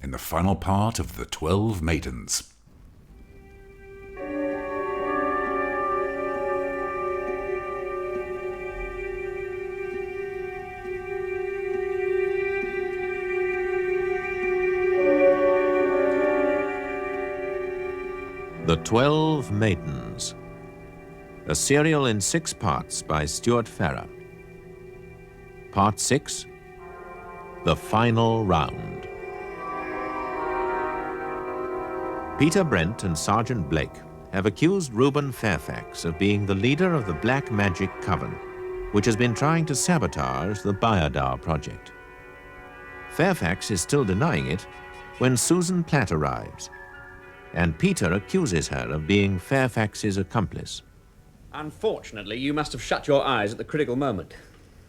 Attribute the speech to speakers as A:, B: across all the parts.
A: in the final part of the 12 Maidens.
B: The 12 Maidens, a serial in 6 parts by Stewart Farrar. Part 6, The Final Round. Peter Brent and Sergeant Blake have accused Reuben Fairfax of being the leader of the Black Magic Coven, which has been trying to sabotage the Biodar project. Fairfax is still denying it when Susan Platt arrives, and Peter accuses her of being Fairfax's accomplice.
C: Unfortunately, you must have shut your eyes at the critical moment.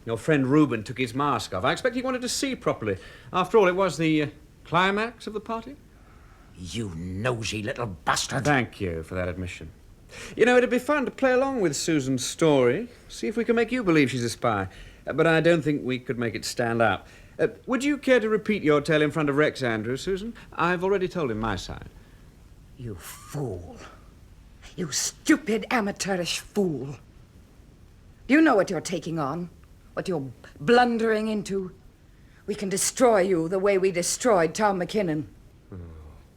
C: Your friend Reuben took his mask off. I expect he wanted to see properly. After all, it was the climax of the party.
D: You nosy little bastard.
C: Thank you for that admission. You know, it'd be fun to play along with Susan's story, see if we can make you believe she's a spy. But I don't think we could make it stand up. Would you care to repeat your tale in front of Rex Andrews, Susan? I've already told him my side.
D: You fool. You stupid, amateurish fool. Do you know what you're taking on? What you're blundering into? We can destroy you the way we destroyed Tom McKinnon.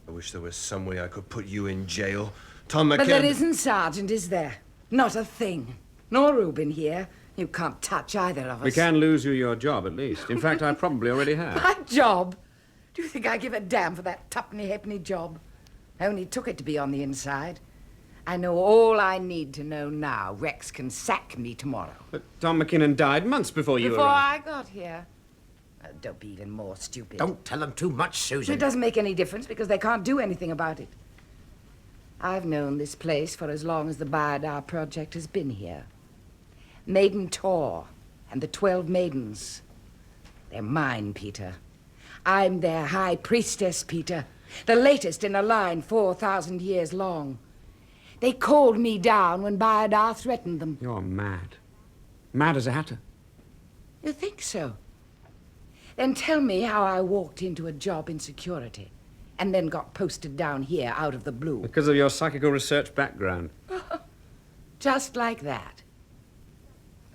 E: I wish there was some way I could put you in jail. Tom McKinnon...
D: But there isn't, Sergeant, is there? Not a thing. Nor Reuben here. You can't touch either of us.
C: We can lose you your job, at least. In fact, I probably already have.
D: My job? Do you think I give a damn for that tuppenny-halfpenny job? I only took it to be on the inside. I know all I need to know now. Rex can sack me tomorrow.
C: But Tom McKinnon died months before you
D: Before
C: arrived.
D: I got here. Don't be even more stupid.
F: Don't tell them too much, Susan.
D: It doesn't make any difference because they can't do anything about it. I've known this place for as long as the Biodar project has been here. Maiden Tor and the 12 Maidens. They're mine, Peter. I'm their high priestess, Peter. The latest in a line 4,000 years long. They called me down when Biodar threatened them.
C: You're mad. Mad as a hatter.
D: You think so? Then tell me how I walked into a job in security and then got posted down here out of the blue.
C: Because of your psychical research background.
D: Just like that.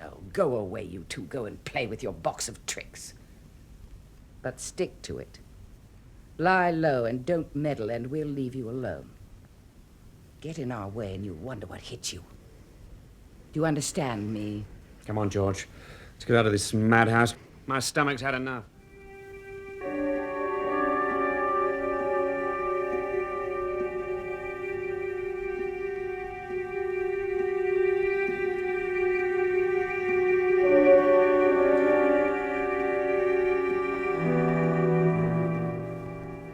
D: Oh, go away, you two. Go and play with your box of tricks. But stick to it. Lie low and don't meddle, and we'll leave you alone. Get in our way and you wonder what hits you. Do you understand me?
C: Come on, George. Let's get out of this madhouse. My stomach's had enough.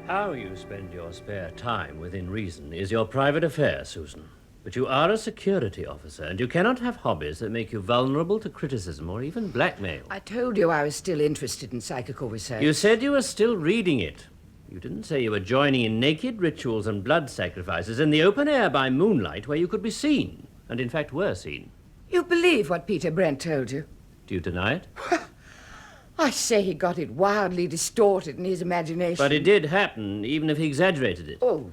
G: How you spend your spare time within reason is your private affair, Susan. But you are a security officer, and you cannot have hobbies that make you vulnerable to criticism or even blackmail.
D: I told you I was still interested in psychical research.
G: You said you were still reading it. You didn't say you were joining in naked rituals and blood sacrifices in the open air by moonlight where you could be seen, and in fact were seen.
D: You believe what Peter Brent told you?
G: Do you deny it?
D: I say he got it wildly distorted in his imagination.
G: But it did happen, even if he exaggerated it.
D: Oh,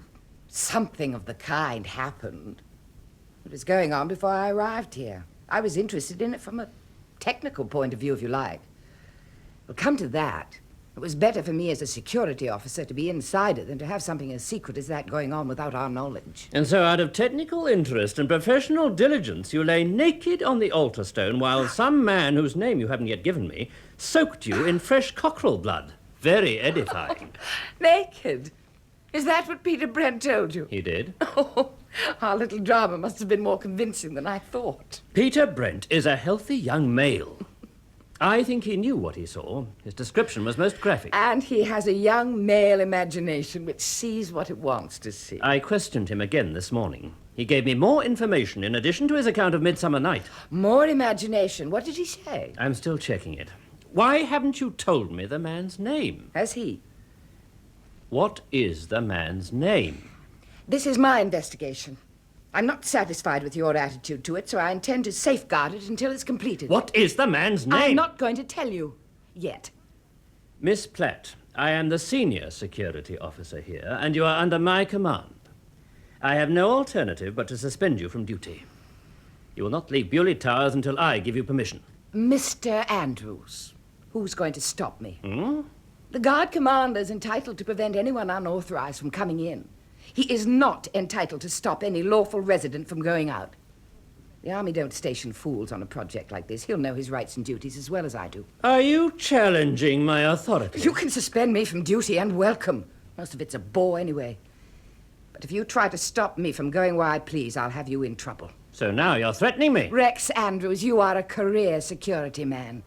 D: something of the kind happened. It was going on before I arrived here. I was interested in it from a technical point of view, if you like. Well, come to that, it was better for me as a security officer to be inside it than to have something as secret as that going on without our knowledge.
G: And so out of technical interest and professional diligence, you lay naked on the altar stone while some man whose name you haven't yet given me soaked you in fresh cockerel blood. Very edifying.
D: Naked? Is that what Peter Brent told you?
G: He did.
D: Oh, our little drama must have been more convincing than I thought.
G: Peter Brent is a healthy young male. I think he knew what he saw. His description was most graphic.
D: And he has a young male imagination which sees what it wants to see.
G: I questioned him again this morning. He gave me more information in addition to his account of Midsummer Night.
D: More imagination? What did he say?
G: I'm still checking it. Why haven't you told me the man's name?
D: Has he?
G: What is the man's name?
D: This is my investigation. I'm not satisfied with your attitude to it, so I intend to safeguard it until it's completed.
G: What is the man's name?
D: I'm not going to tell you yet.
G: Miss Platt, I am the senior security officer here, and you are under my command. I have no alternative but to suspend you from duty. You will not leave Bewley Towers until I give you permission.
D: Mr. Andrews, who's going to stop me?
G: Hmm?
D: The guard commander is entitled to prevent anyone unauthorized from coming in. He is not entitled to stop any lawful resident from going out. The army don't station fools on a project like this. He'll know his rights and duties as well as I do.
G: Are you challenging my authority?
D: You can suspend me from duty and welcome. Most of it's a bore anyway. But if you try to stop me from going where I please, I'll have you in trouble.
G: So now you're threatening me?
D: Rex Andrews, you are a career security man.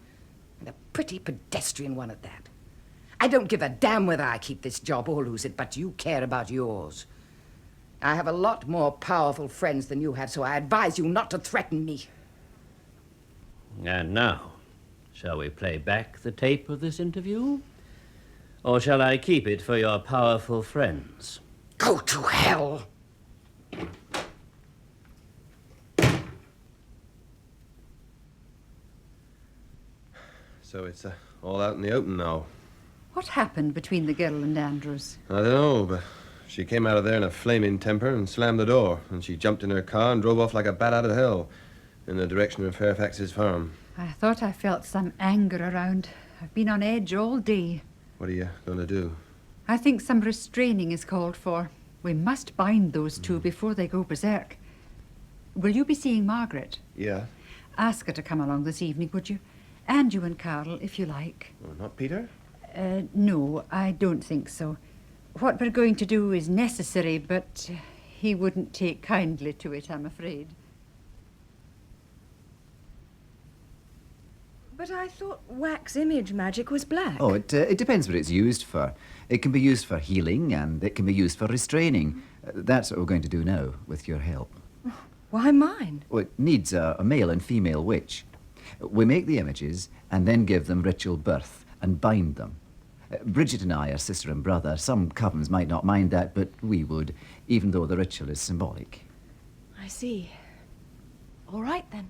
D: And a pretty pedestrian one at that. I don't give a damn whether I keep this job or lose it, but you care about yours. I have a lot more powerful friends than you have, so I advise you not to threaten me.
G: And now, shall we play back the tape of this interview? Or shall I keep it for your powerful friends?
D: Go to hell!
E: So it's all out in the open now.
F: What happened between the girl and Andrews?
E: I don't know, but she came out of there in a flaming temper and slammed the door. And she jumped in her car and drove off like a bat out of hell in the direction of Fairfax's farm.
F: I thought I felt some anger around. I've been on edge all day.
E: What are you going to do?
F: I think some restraining is called for. We must bind those two before they go berserk. Will you be seeing Margaret?
E: Yeah.
F: Ask her to come along this evening, would you? And you and Carl, if you like.
E: Oh, not Peter?
F: No, I don't think so. What we're going to do is necessary, but he wouldn't take kindly to it, I'm afraid.
H: But I thought wax image magic was black.
I: Oh, it depends what it's used for. It can be used for healing and it can be used for restraining. That's what we're going to do now, with your help.
H: Why mine?
I: Well, it needs a male and female witch. We make the images and then give them ritual birth and bind them. Bridget and I are sister and brother. Some covens might not mind that, but we would, even though the ritual is symbolic.
H: I see. All right, then.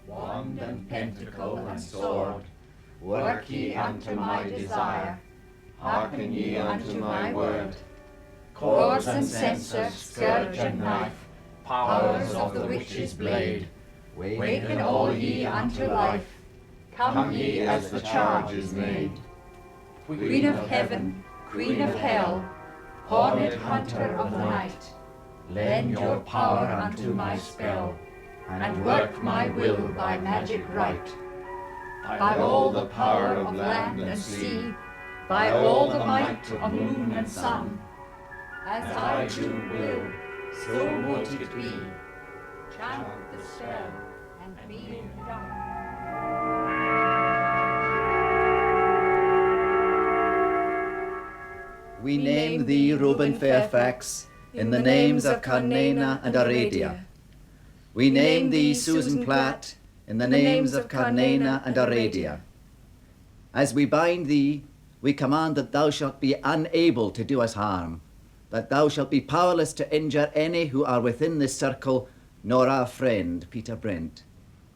J: Wand and pentacle and sword, work ye unto my desire, hearken ye unto my word. Cords and censers, scourge and knife, powers of the witch's blade, waken all ye unto life, come ye as the charge is made. Queen of heaven, queen of hell, horned hunter of the night, lend your power unto my spell, and work my will by magic right. By all the power of land and sea, by all the might of moon and sun, as I do will, so mote it be. Chant the spell, and be it done.
I: We name thee, Reuben Fairfax, in the names of Carnena and Aradia. We name thee, Susan Platt, in the names of Carnena and Aradia. As we bind thee, we command that thou shalt be unable to do us harm, that thou shalt be powerless to injure any who are within this circle, nor our friend, Peter Brent,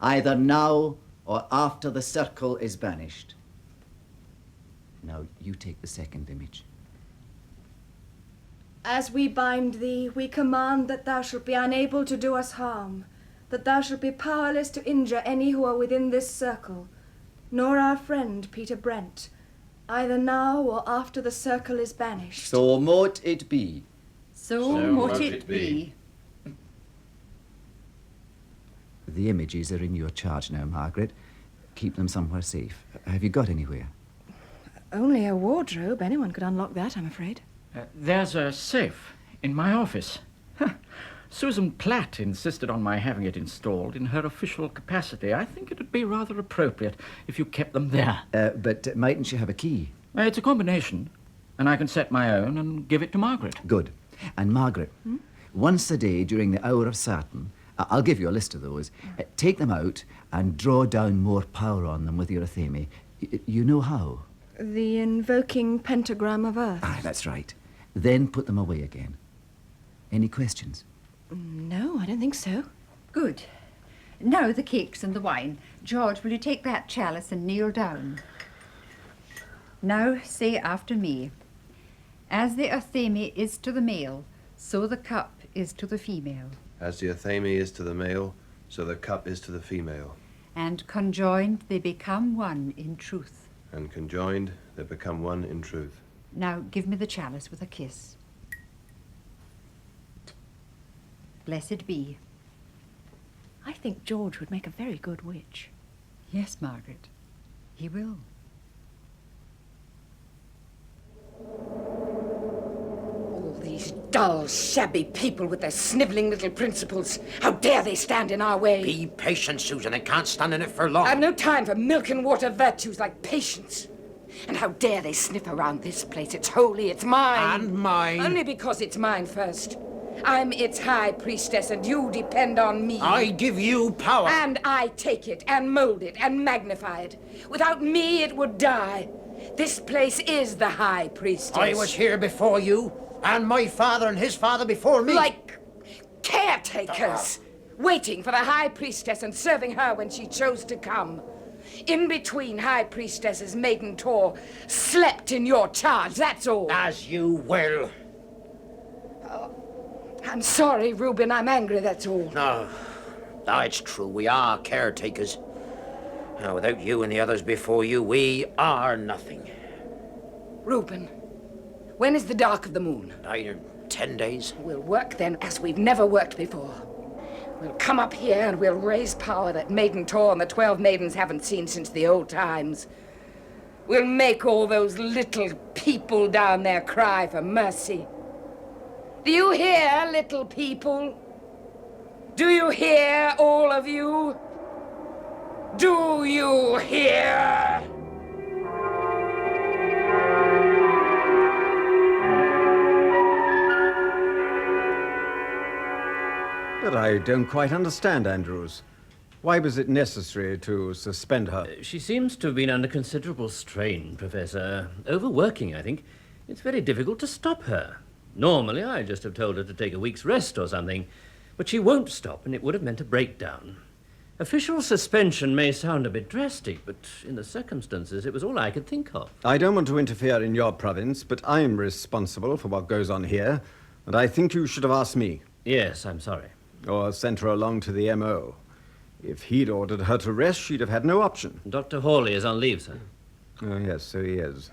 I: either now or after the circle is banished. Now you take the second image.
H: As we bind thee, we command that thou shalt be unable to do us harm, that thou shalt be powerless to injure any who are within this circle, nor our friend Peter Brent, either now or after the circle is banished.
I: So mote it be.
F: So mote it be.
I: The images are in your charge now, Margaret. Keep them somewhere safe. Have you got anywhere?
H: Only a wardrobe. Anyone could unlock that, I'm afraid.
K: There's a safe in my office. Susan Platt insisted on my having it installed in her official capacity. I think it'd be rather appropriate if you kept them there.
I: But mightn't you have a key?
K: It's a combination, and I can set my own and give it to Margaret.
I: Good. And Margaret, once a day during the hour of Saturn, I'll give you a list of those, take them out and draw down more power on them with your athame. You know how?
H: The invoking pentagram of earth.
I: Ah, that's right. Then put them away again. Any questions?
H: No, I don't think so.
F: Good. Now the cakes and the wine. George, will you take that chalice and kneel down? Now say after me. As the athame is to the male, so the cup is to the female.
E: As the athame is to the male, so the cup is to the female.
F: And conjoined they become one in truth.
E: And conjoined they become one in truth.
F: Now give me the chalice with a kiss. Blessed be.
H: I think George would make a very good witch.
F: Yes, Margaret, he will.
D: All these dull, shabby people with their snivelling little principles. How dare they stand in our way?
L: Be patient, Susan. I can't stand in it for long.
D: I've no time for milk and water virtues like patience. And how dare they sniff around this place? It's holy, it's mine.
L: And mine.
D: Only because it's mine first. I'm its high priestess, and you depend on me.
L: I give you power.
D: And I take it, and mold it, and magnify it. Without me, it would die. This place is the high priestess.
L: I was here before you, and my father and his father before me.
D: Like caretakers, waiting for the high priestess and serving her when she chose to come. In between high priestesses, Maiden Tor slept in your charge, that's all.
L: As you will.
D: I'm sorry, Reuben, I'm angry, that's all.
L: No, it's true, we are caretakers. Now, without you and the others before you, we are nothing.
D: Reuben, when is the dark of the moon?
L: 9 or 10 days.
D: We'll work then as we've never worked before. We'll come up here and we'll raise power that Maiden Tor and the 12 Maidens haven't seen since the old times. We'll make all those little people down there cry for mercy. Do you hear, little people? Do you hear, all of you? Do you hear?
C: But I don't quite understand, Andrews. Why was it necessary to suspend her?
G: She seems to have been under considerable strain, Professor. Overworking, I think. It's very difficult to stop her. Normally, I'd just have told her to take a week's rest or something. But she won't stop, and it would have meant a breakdown. Official suspension may sound a bit drastic, but in the circumstances, it was all I could think of.
C: I don't want to interfere in your province, but I'm responsible for what goes on here, and I think you should have asked me.
G: Yes, I'm sorry.
C: Or sent her along to the M.O. If he'd ordered her to rest, she'd have had no option.
G: Dr. Hawley is on leave, sir.
C: Oh, yes, so he is.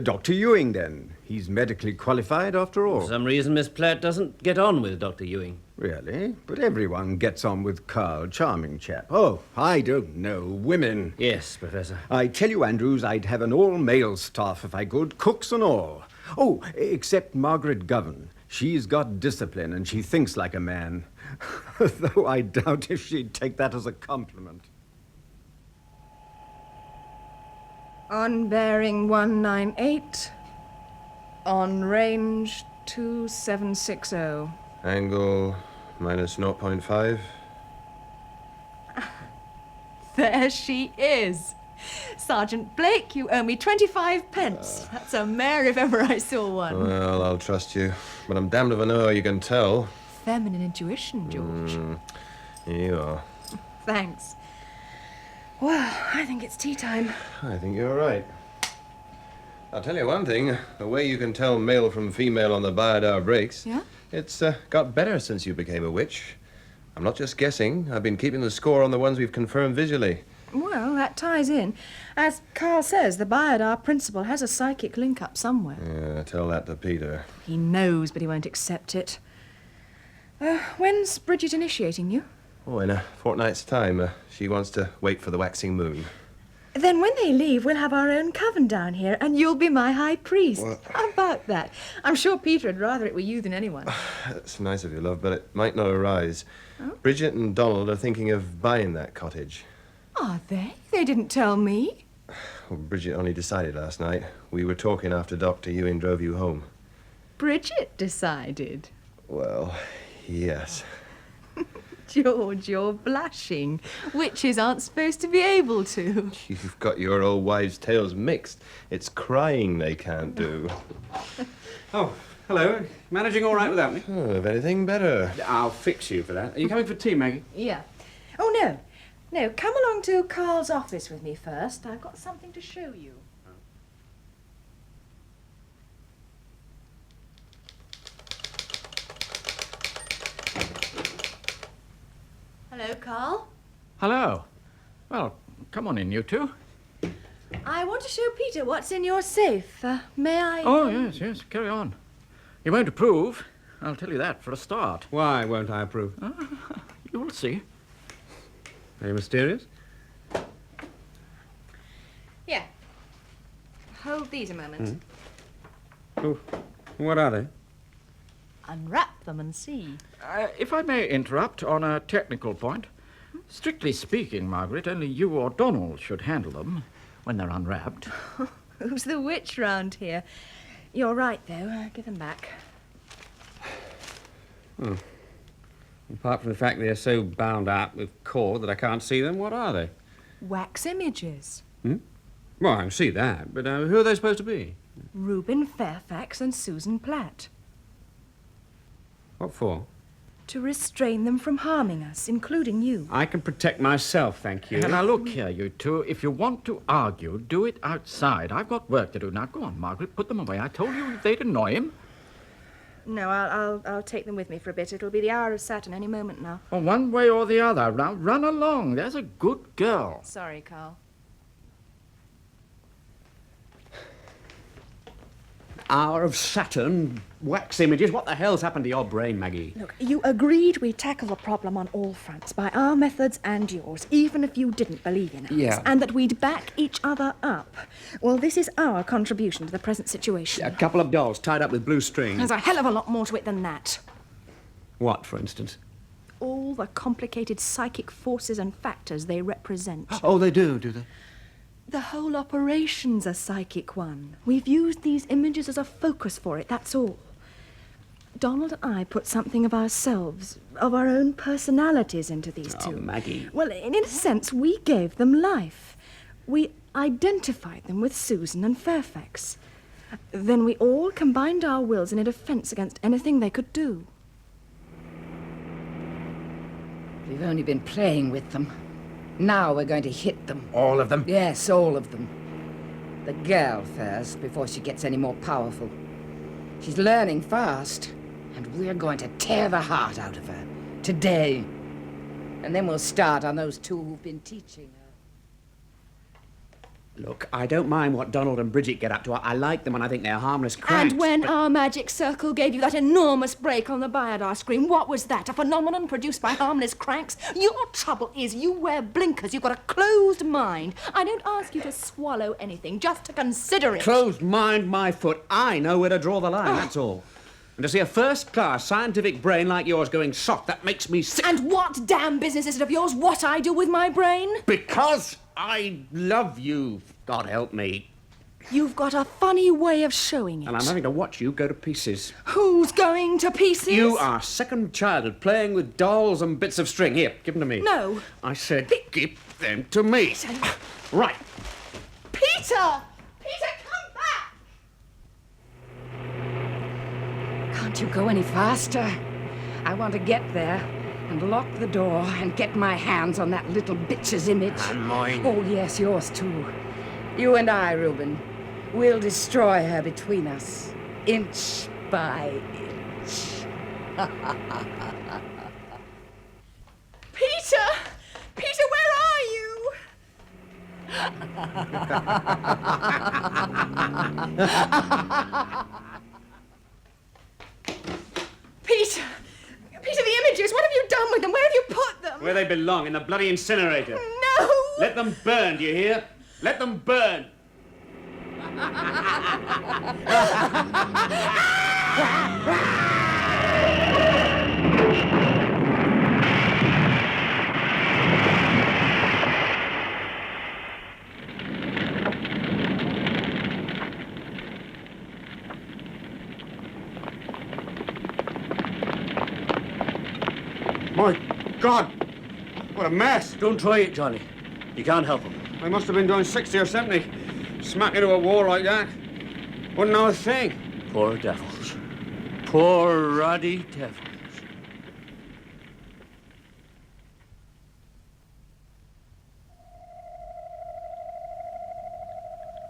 C: Dr. Ewing, then. He's medically qualified, after all.
G: For some reason, Miss Platt doesn't get on with Dr. Ewing.
C: Really? But everyone gets on with Carl. Charming chap. Oh, I don't know. Women.
G: Yes, Professor.
C: I tell you, Andrews, I'd have an all-male staff if I could, cooks and all. Oh, except Margaret Govan. She's got discipline and she thinks like a man. Though I doubt if she'd take that as a compliment.
H: On bearing 198. On range 2760.
E: Angle minus 0.5.
H: There she is. Sergeant Blake, you owe me 25 pence. That's a mare if ever I saw one.
E: Well, I'll trust you. But I'm damned if I know how you can tell.
H: Feminine intuition, George.
E: Here you are.
H: Thanks. Well, I think it's tea time.
E: I think you're right. I'll tell you one thing. The way you can tell male from female on the Biodar breaks.
H: Yeah?
E: It's got better since you became a witch. I'm not just guessing. I've been keeping the score on the ones we've confirmed visually.
H: Well, that ties in. As Carl says, the Biodar principal has a psychic link-up somewhere.
E: Yeah, tell that to Peter.
H: He knows, but he won't accept it. When's Bridget initiating you?
E: Oh, in a fortnight's time. She wants to wait for the waxing moon.
H: Then when they leave, we'll have our own coven down here, and you'll be my high priest.
E: What?
H: How about that? I'm sure Peter would rather it were you than anyone.
E: That's nice of you, love, but it might not arise.
H: Oh?
E: Bridget and Donald are thinking of buying that cottage.
H: Are they? They didn't tell me.
E: Well, Bridget only decided last night. We were talking after Dr. Ewing drove you home.
H: Bridget decided.
E: Well, yes.
H: George, you're blushing. Witches aren't supposed to be able to.
E: You've got your old wives' tales mixed. It's crying they can't do. Oh,
C: Hello. Managing all right without me?
E: Oh, if anything, better.
C: I'll fix you for that. Are you coming for tea, Maggie?
H: Yeah. Oh, no. No, come along to Carl's office with me first. I've got something to show you. Hello, Carl.
K: Hello. Well, come on in, you two.
H: I want to show Peter what's in your safe. May I?
K: Oh, yes, carry on. You won't approve. I'll tell you that for a start.
C: Why won't I approve?
K: You will see.
C: Are you mysterious?
H: Yeah. Hold these a moment.
C: Oh, what are they?
H: Unwrap them and see.
K: If I may interrupt on a technical point, strictly speaking, Margaret, only you or Donald should handle them when they're unwrapped.
H: Who's the witch round here? You're right, though. Give them back.
C: Apart from the fact they're so bound up with cord that I can't see them, what are they?
H: Wax images.
C: Well, I can see that, but who are they supposed to be?
H: Reuben Fairfax and Susan Platt.
C: What for?
H: To restrain them from harming us, including you.
C: I can protect myself, thank you.
K: Now, look here, you two. If you want to argue, do it outside. I've got work to do. Now, go on, Margaret. Put them away. I told you they'd annoy him.
H: No, I'll take them with me for a bit. It'll be the hour of Saturn any moment now.
K: Well, one way or the other. Now, run along. There's a good girl.
H: Sorry, Carl.
C: Hour of Saturn, wax images. What the hell's happened to your brain, Maggie?
H: Look, you agreed we'd tackle the problem on all fronts, by our methods and yours, even if you didn't believe in us.
C: Yeah.
H: And that we'd back each other up. Well, this is our contribution to the present situation.
C: A couple of dolls tied up with blue string.
H: There's a hell of a lot more to it than that.
C: What, for instance?
H: All the complicated psychic forces and factors they represent.
C: Oh, they do they?
H: The whole operation's a psychic one. We've used these images as a focus for it, that's all. Donald and I put something of ourselves, of our own personalities into these two.
C: Oh, Maggie.
H: Well, in a sense, we gave them life. We identified them with Susan and Fairfax. Then we all combined our wills in a defense against anything they could do.
D: We've only been playing with them. Now we're going to hit them.
C: All of them?
D: Yes, all of them. The girl first, before she gets any more powerful. She's learning fast, and we're going to tear the heart out of her. Today. And then we'll start on those two who've been teaching her.
C: Look, I don't mind what Donald and Bridget get up to. I like them and I think they're harmless cranks.
H: And when our magic circle gave you that enormous break on the Biodar screen, what was that? A phenomenon produced by harmless cranks? Your trouble is you wear blinkers. You've got a closed mind. I don't ask you to swallow anything, just to consider it.
C: Closed mind, my foot. I know where to draw the line, that's all. And to see a first-class scientific brain like yours going soft, that makes me sick.
H: And what damn business is it of yours what I do with my brain?
C: Because I love you, God help me.
H: You've got a funny way of showing it.
C: And I'm having to watch you go to pieces.
H: Who's going to pieces?
C: You are second childhood, playing with dolls and bits of string. Here, give them to me.
H: No.
C: I said, give them to me. Right.
H: Peter! Peter, come back!
D: Can't you go any faster? I want to get there and lock the door and get my hands on that little bitch's image.
L: And mine.
D: Oh, yes, yours too. You and I, Reuben. We'll destroy her between us, inch by inch.
H: Peter! Peter, where are you? Peter! Peter, the images, what have you done with them? Where have you put them?
C: Where they belong, in the bloody incinerator.
H: No!
C: Let them burn, do you hear? Let them burn. My God! What a mess!
G: Don't try it, Johnny. You can't help him.
C: I must have been doing 60 or 70. Smack into a wall like that. Wouldn't know a thing.
G: Poor devils. Poor ruddy devils.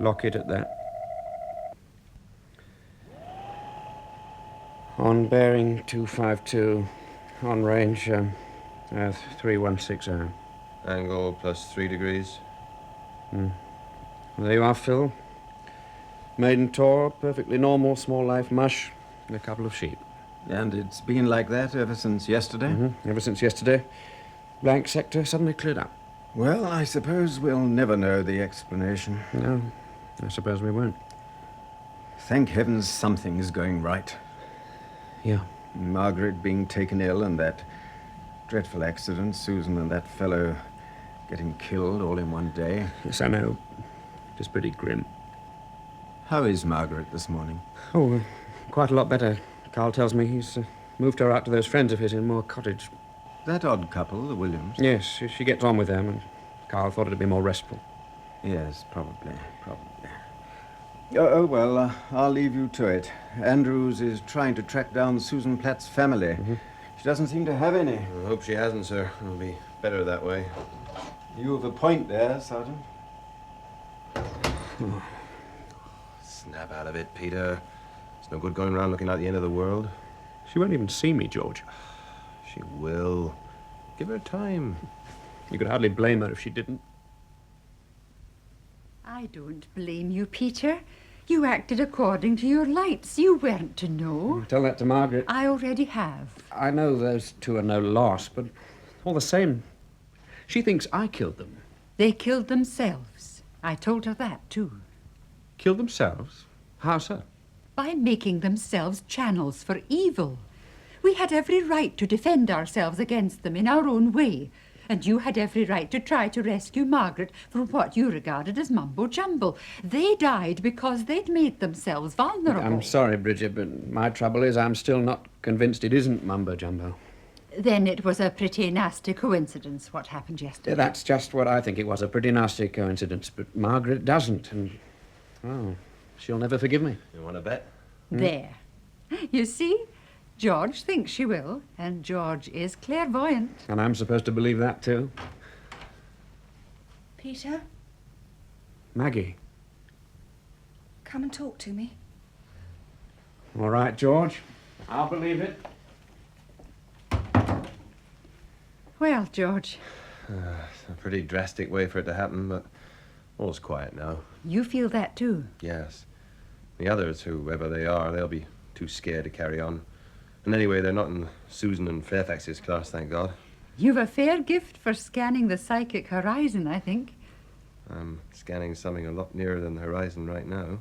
C: Lock it at that. On bearing 252, on range 3160.
E: Angle plus 3 degrees.
C: There you are, Phil. Maiden Tor, perfectly normal, small life mush, and a couple of sheep.
M: And it's been like that ever since yesterday?
C: Ever since yesterday. Blank sector suddenly cleared up.
M: Well, I suppose we'll never know the explanation.
C: No, I suppose we won't.
M: Thank heavens something's going right.
C: Yeah.
M: Margaret being taken ill and that dreadful accident, Susan and that fellow getting killed all in one day.
C: Yes, I know. Just pretty grim.
M: How is Margaret this morning?
C: Oh, quite a lot better. Carl tells me he's moved her out to those friends of his in Moor Cottage.
M: That odd couple, the Williams?
C: Yes, she gets on with them, and Carl thought it'd be more restful.
M: Yes, probably. Well, I'll leave you to it. Andrews is trying to track down Susan Platt's family. She doesn't seem to have any.
E: I hope she hasn't, sir. It'll be better that way.
M: You have a point there, Sergeant.
E: Snap out of it, Peter. It's no good going around looking like the end of the world.
C: She won't even see me, George.
E: She will. Give her time.
C: You could hardly blame her if she didn't.
F: I don't blame you, Peter. You acted according to your lights. You weren't to know.
C: Tell that to Margaret.
F: I already have.
C: I know those two are no loss, but all the same, she thinks I killed them.
F: They killed themselves. I told her that, too.
C: Killed themselves? How so?
F: By making themselves channels for evil. We had every right to defend ourselves against them in our own way. And you had every right to try to rescue Margaret from what you regarded as mumbo-jumbo. They died because they'd made themselves vulnerable.
C: I'm sorry, Bridget, but my trouble is I'm still not convinced it isn't mumbo-jumbo.
F: Then it was a pretty nasty coincidence what happened yesterday.
C: That's just what I think it was, a pretty nasty coincidence. But Margaret doesn't, and, oh, she'll never forgive me.
E: You want to bet?
F: There. You see? George thinks she will, and George is clairvoyant.
C: And I'm supposed to believe that, too.
H: Peter,
C: Maggie.
H: come and talk to me.
C: All right, George. I'll believe it.
F: Well, George.
E: It's a pretty drastic way for it to happen, but all's quiet now.
F: You feel that, too?
E: Yes. The others, whoever they are, they'll be too scared to carry on. And anyway, they're not in Susan and Fairfax's class, thank God.
F: You've a fair gift for scanning the psychic horizon, I think.
E: I'm scanning something a lot nearer than the horizon right now.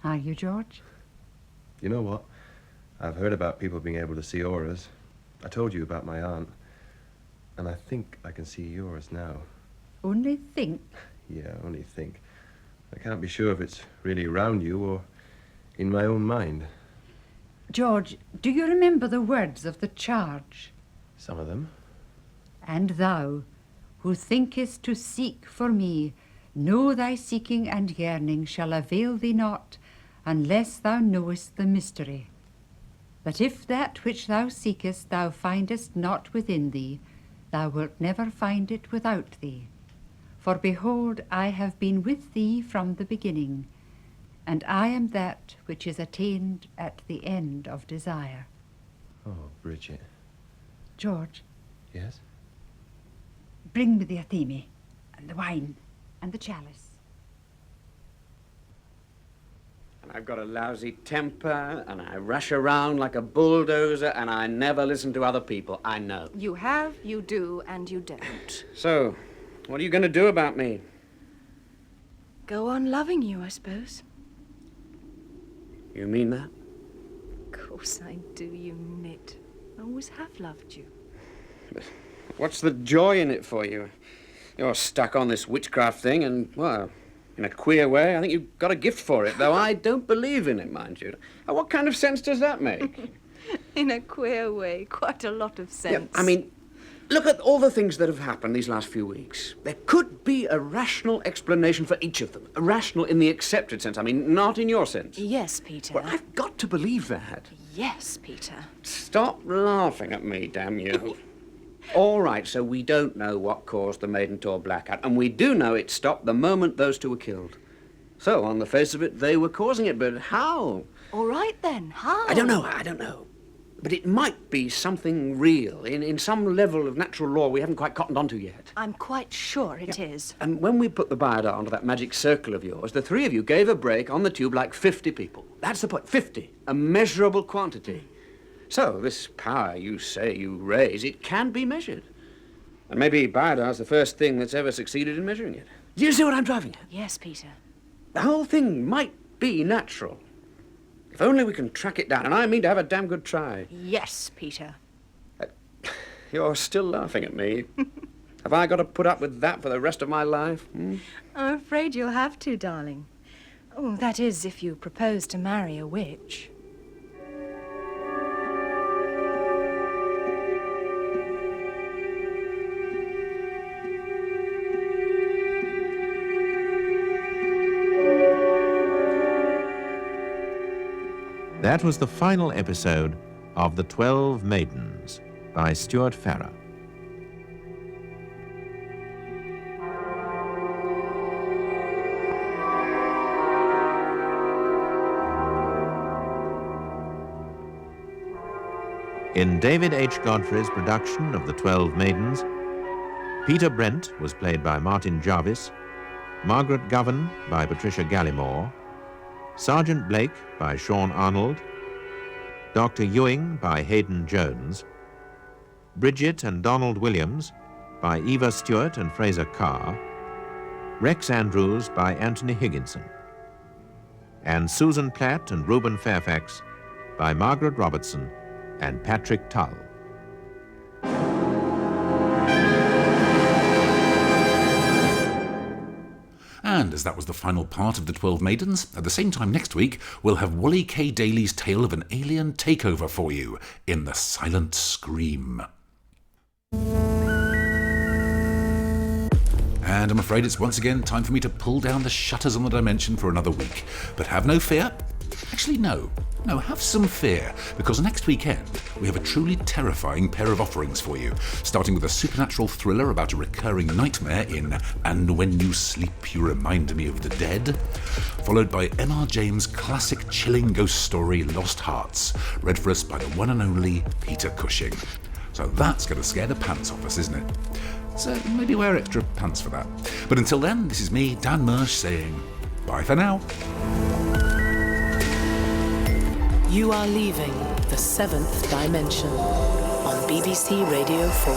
F: Are you, George?
E: You know what? I've heard about people being able to see auras. I told you about my aunt. And I think I can see yours now.
F: Only think.
E: Yeah, only think. I can't be sure if it's really around you or in my own mind.
F: George, do you remember the words of the charge?
E: Some of them.
F: And thou, who thinkest to seek for me, know thy seeking and yearning shall avail thee not, unless thou knowest the mystery. That if that which thou seekest thou findest not within thee, thou wilt never find it without thee. For behold, I have been with thee from the beginning, and I am that which is attained at the end of desire.
E: Oh, Bridget.
F: George.
E: Yes?
F: Bring me the atheme, and the wine, and the chalice.
C: And I've got a lousy temper, and I rush around like a bulldozer, and I never listen to other people. I know.
H: You have, you do, and you don't.
C: So, what are you going to do about me?
H: Go on loving you, I suppose.
C: You mean that?
H: Of course I do, you nit. I always have loved you.
C: What's the joy in it for you? You're stuck on this witchcraft thing, and, well, in a queer way, I think you've got a gift for it, though I don't believe in it, mind you. What kind of sense does that make?
H: In a queer way, quite a lot of sense.
C: Yeah, I mean, look at all the things that have happened these last few weeks. There could be a rational explanation for each of them. A rational in the accepted sense, I mean, not in your sense.
H: Yes, Peter.
C: Well, I've got to believe that.
H: Yes, Peter.
C: Stop laughing at me, damn you. All right, so we don't know what caused the Maiden Tor blackout, and we do know it stopped the moment those two were killed. So, on the face of it, they were causing it, but how?
H: All right, then. How?
C: I don't know. But it might be something real, in some level of natural law we haven't quite cottoned onto yet.
H: I'm quite sure it is.
C: And when we put the Biodar onto that magic circle of yours, the three of you gave a break on the tube like 50 people. That's the point, 50. A measurable quantity. So, this power you say you raise, it can be measured. And maybe Biodar's the first thing that's ever succeeded in measuring it. Do you see what I'm driving at?
H: Yes, Peter.
C: The whole thing might be natural. If only we can track it down, and I mean to have a damn good try.
H: Yes, Peter.
C: You're still laughing at me. Have I got to put up with that for the rest of my life?
H: I'm afraid you'll have to, darling. Oh, that is, if you propose to marry a witch.
B: That was the final episode of The 12 Maidens by Stewart Farrar. In David H. Godfrey's production of The 12 Maidens, Peter Brent was played by Martin Jarvis, Margaret Govan by Patricia Gallimore, Sergeant Blake by Sean Arnold, Dr. Ewing by Hayden Jones, Bridget and Donald Williams by Eva Stewart and Fraser Carr, Rex Andrews by Anthony Higginson, and Susan Platt and Reuben Fairfax by Margaret Robertson and Patrick Tull.
A: And as that was the final part of The 12 Maidens, at the same time next week, we'll have Wally K. Daly's tale of an alien takeover for you in The Silent Scream. And I'm afraid it's once again time for me to pull down the shutters on the dimension for another week. But have no fear. Actually, no, have some fear, because next weekend we have a truly terrifying pair of offerings for you, starting with a supernatural thriller about a recurring nightmare in And When You Sleep You Remind Me of the Dead, followed by M.R. James' classic chilling ghost story Lost Hearts, read for us by the one and only Peter Cushing. So that's going to scare the pants off us, isn't it? So maybe wear extra pants for that. But until then, this is me, Dan Mersch, saying bye for now.
N: You are leaving the seventh dimension on BBC Radio 4.